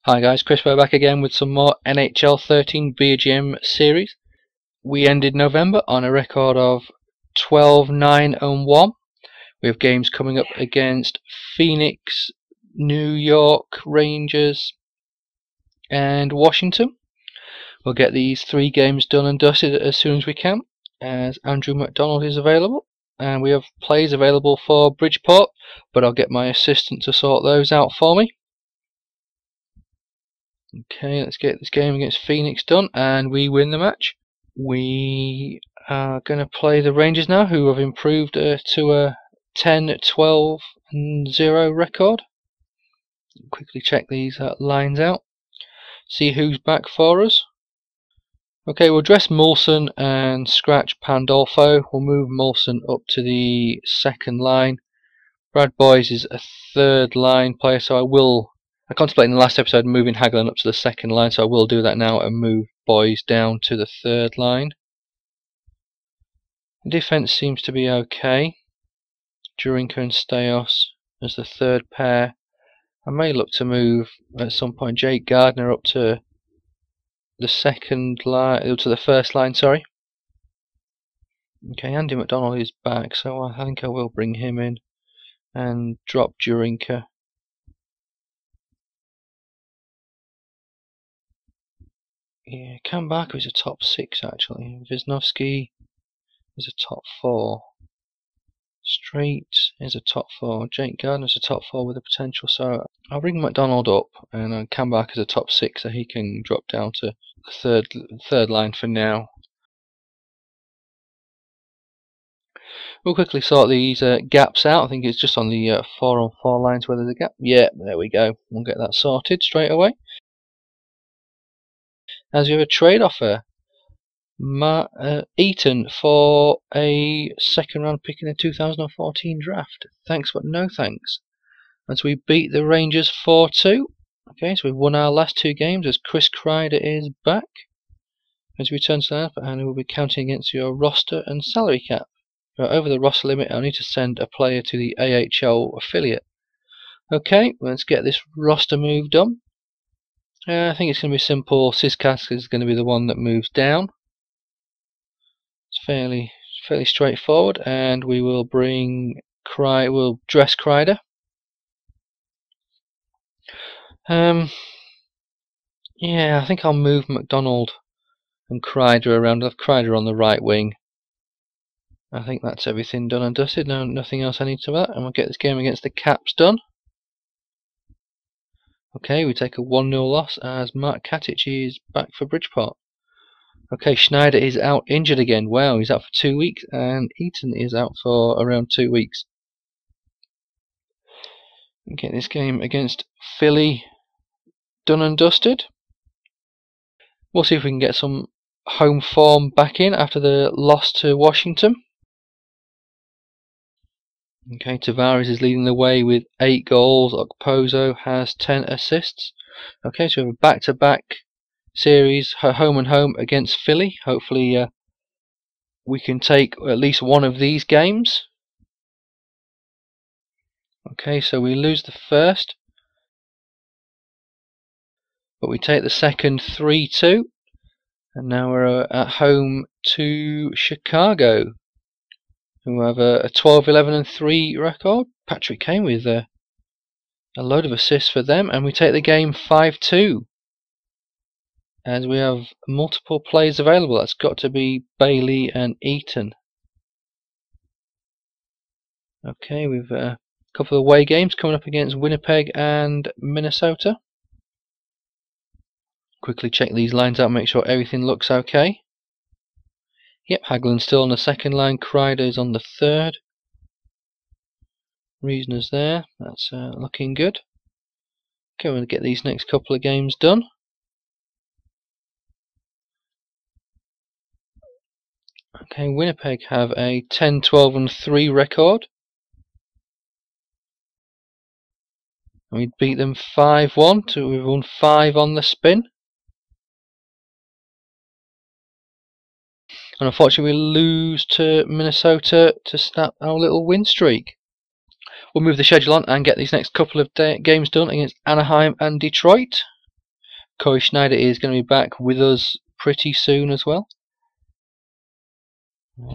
Hi guys, Chris back again with some more NHL 13 BGM series. We ended November on a record of 12-9-1. We have games coming up against Phoenix, New York Rangers and Washington. We'll get these 3 games done and dusted as soon as we can, as Andrew McDonald is available, and we have plays available for Bridgeport, but I'll get my assistant to sort those out for me. Okay, let's get this game against Phoenix done and we win the match. We are going to play the Rangers now, who have improved to a 10-12-0 record. Quickly check these lines out, see who's back for us. Okay, we'll dress Molson and scratch Pandolfo. We'll move Molson up to the second line. Brad Boyes is a third line player, so I contemplated in the last episode moving Hagelin up to the second line, so I will do that now and move Boyes down to the third line. Defense seems to be okay. Jurinka and Steos as the third pair. I may look to move at some point Jake Gardner up to the second line, up to the first line, sorry. Okay, Andy McDonald is back, so I think I will bring him in and drop Jurinka. Yeah, Kambarka is a top 6 actually. Wisnowski is a top 4. Straight is a top 4. Jake Gardner is a top 4 with a potential, so I'll bring McDonald up and Kambarka is a top 6, so he can drop down to the third line for now. We'll quickly sort these gaps out. I think it's just on the 4-on-4 lines where there's a gap. Yeah, there we go. We'll get that sorted straight away. As we have a trade offer, Eaton for a second round pick in the 2014 draft. Thanks but no thanks. As we beat the Rangers 4-2. Okay, so we've won our last 2 games as Chris Kreider is back. As we return to that, and we'll be counting against your roster and salary cap. You're over the roster limit. I'll need to send a player to the AHL affiliate. Okay, let's get this roster move done. I think it's going to be simple. Siskas is going to be the one that moves down. It's fairly straightforward, and we will we'll dress Kreider. Yeah, I think I'll move McDonald and Kreider around. I'll have Kreider on the right wing. I think that's everything done and dusted. No, nothing else I need to that, and we'll get this game against the Caps done. Okay, we take a 1-0 loss as Mark Katic is back for Bridgeport. Okay, Schneider is out injured again. Wow, he's out for 2 weeks, and Eaton is out for around 2 weeks. Get this game against Philly done and dusted. We'll see if we can get some home form back in after the loss to Washington. Okay, Tavares is leading the way with 8 goals. Okposo has 10 assists. Okay, so we have a back-to-back series, home and home against Philly. Hopefully we can take at least one of these games. Okay, so we lose the first, but we take the second 3-2, and now we're at home to Chicago, who have a 12-11-3 record. Patrick Kane with a load of assists for them, and we take the game 5-2. As we have multiple players available. That's got to be Bailey and Eaton. Okay, we've a couple of away games coming up against Winnipeg and Minnesota. Quickly check these lines out, make sure everything looks okay. Yep, Hagelin's still on the second line, Kreider is on the third. Reasoners there, that's looking good. Okay, we'll get these next couple of games done. Okay, Winnipeg have a 10-12-3 record. And we beat them 5-1, so we've won 5 on the spin. And unfortunately we lose to Minnesota to snap our little win streak. We'll move the schedule on and get these next couple of games done against Anaheim and Detroit. Corey Schneider is going to be back with us pretty soon as well.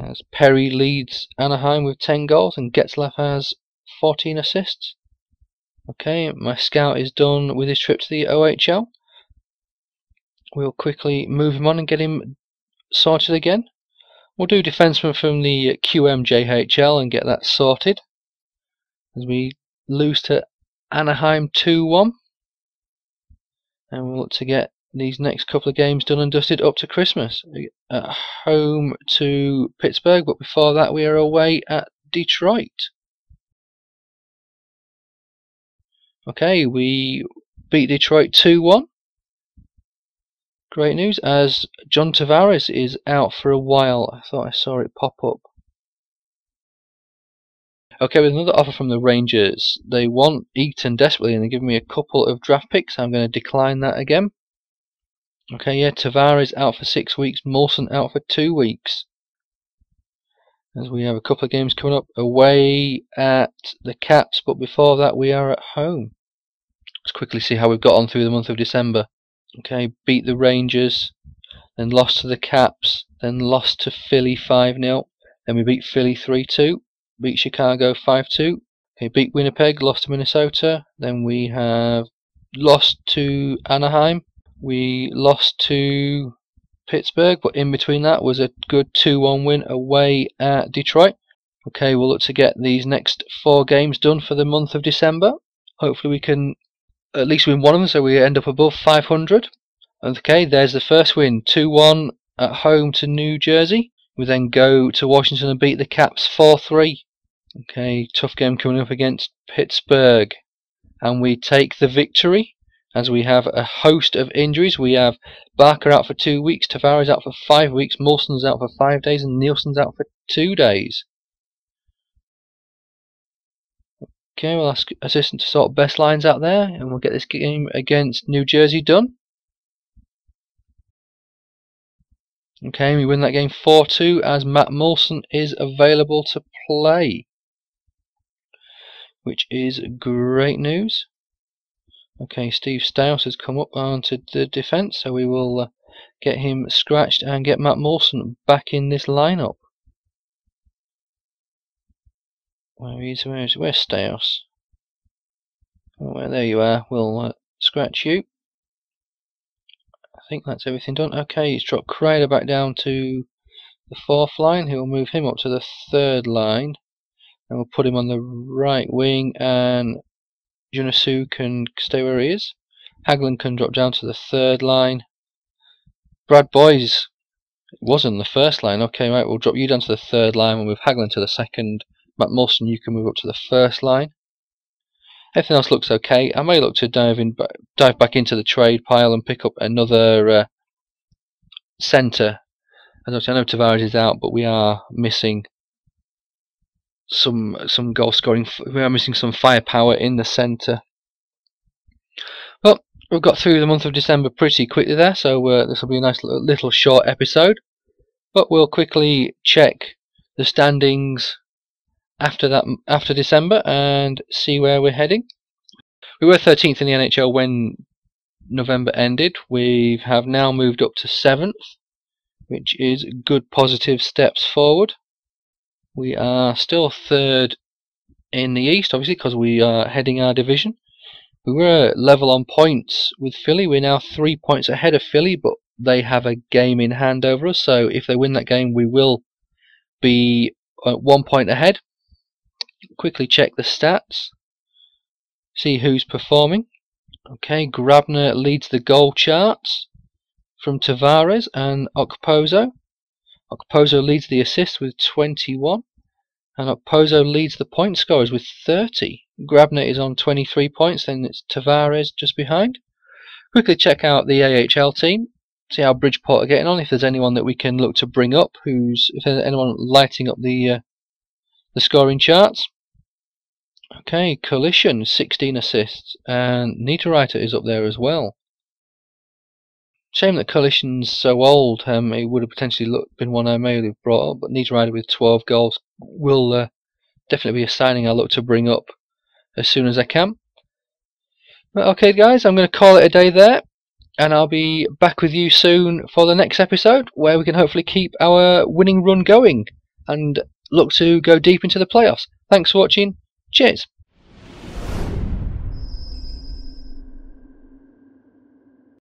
As Perry leads Anaheim with 10 goals and Getzlaff has 14 assists. Okay, my scout is done with his trip to the OHL. We'll quickly move him on and get him sorted again. We'll do defenseman from the QMJHL and get that sorted. As we lose to Anaheim 2-1. And we'll look to get these next couple of games done and dusted up to Christmas. At home to Pittsburgh, but before that we are away at Detroit. Okay, we beat Detroit 2-1. Great news, as John Tavares is out for a while. I thought I saw it pop up. Okay, with another offer from the Rangers. They want Eaton desperately and they're giving me a couple of draft picks. I'm going to decline that again. Okay, yeah, Tavares out for 6 weeks, Molson out for 2 weeks. As we have a couple of games coming up away at the Caps, but before that we are at home. Let's quickly see how we've got on through the month of December. Okay, beat the Rangers, then lost to the Caps, then lost to Philly 5-0, then we beat Philly 3-2, beat Chicago 5-2, okay, beat Winnipeg, lost to Minnesota, then we have lost to Anaheim, we lost to Pittsburgh, but in between that was a good 2-1 win away at Detroit. Okay, we'll look to get these next 4 games done for the month of December. Hopefully we can at least win one of them so we end up above 500. Okay, there's the first win, 2-1 at home to New Jersey. We then go to Washington and beat the Caps 4-3. Okay, tough game coming up against Pittsburgh. And we take the victory as we have a host of injuries. We have Barker out for 2 weeks, Tavares out for 5 weeks, Molson's out for 5 days, and Nielsen's out for 2 days. Okay, we'll ask assistant to sort best lines out there, and we'll get this game against New Jersey done. Okay, we win that game 4-2 as Matt Molson is available to play, which is great news. Okay, Steve Stouse has come up onto the defence, so we will get him scratched and get Matt Molson back in this lineup. Where's Stouse? Oh, well, there you are. We'll scratch you. I think that's everything done. Okay, he's dropped Kreider back down to the 4th line. He'll move him up to the 3rd line, and we'll put him on the right wing, and Junasu can stay where he is. Hagelin can drop down to the 3rd line. Brad Boys was on the 1st line. Okay, right, we'll drop you down to the 3rd line. We'll move Hagelin to the 2nd. Matt Molson, you can move up to the 1st line. Everything else looks okay. I may look to dive back into the trade pile and pick up another centre. As I know Tavares is out, but we are missing some goal scoring. We are missing some firepower in the centre. Well, we've got through the month of December pretty quickly there, so this will be a nice little short episode. But we'll quickly check the standings after December and see where we're heading. We were 13th in the NHL when November ended. We have now moved up to 7th, which is good positive steps forward. We are still 3rd in the East, obviously, because we are heading our division. We were level on points with Philly. We're now 3 points ahead of Philly, but they have a game in hand over us, so if they win that game we will be 1 point ahead. Quickly check the stats, see who's performing. Okay, Grabner leads the goal charts from Tavares and Okposo. Okposo leads the assists with 21, and Okposo leads the point scorers with 30. Grabner is on 23 points, then it's Tavares just behind. Quickly check out the AHL team, see how Bridgeport are getting on, if there's anyone that we can look to bring up, if there's anyone lighting up the scoring charts. Okay, Collision, 16 assists, and Niederreiter is up there as well. Shame that Collision's so old. He would have potentially been one I may have brought up, but Niederreiter with 12 goals will definitely be a signing I'll look to bring up as soon as I can. But okay guys, I'm going to call it a day there, and I'll be back with you soon for the next episode, where we can hopefully keep our winning run going and look to go deep into the playoffs. Thanks for watching. Cheers.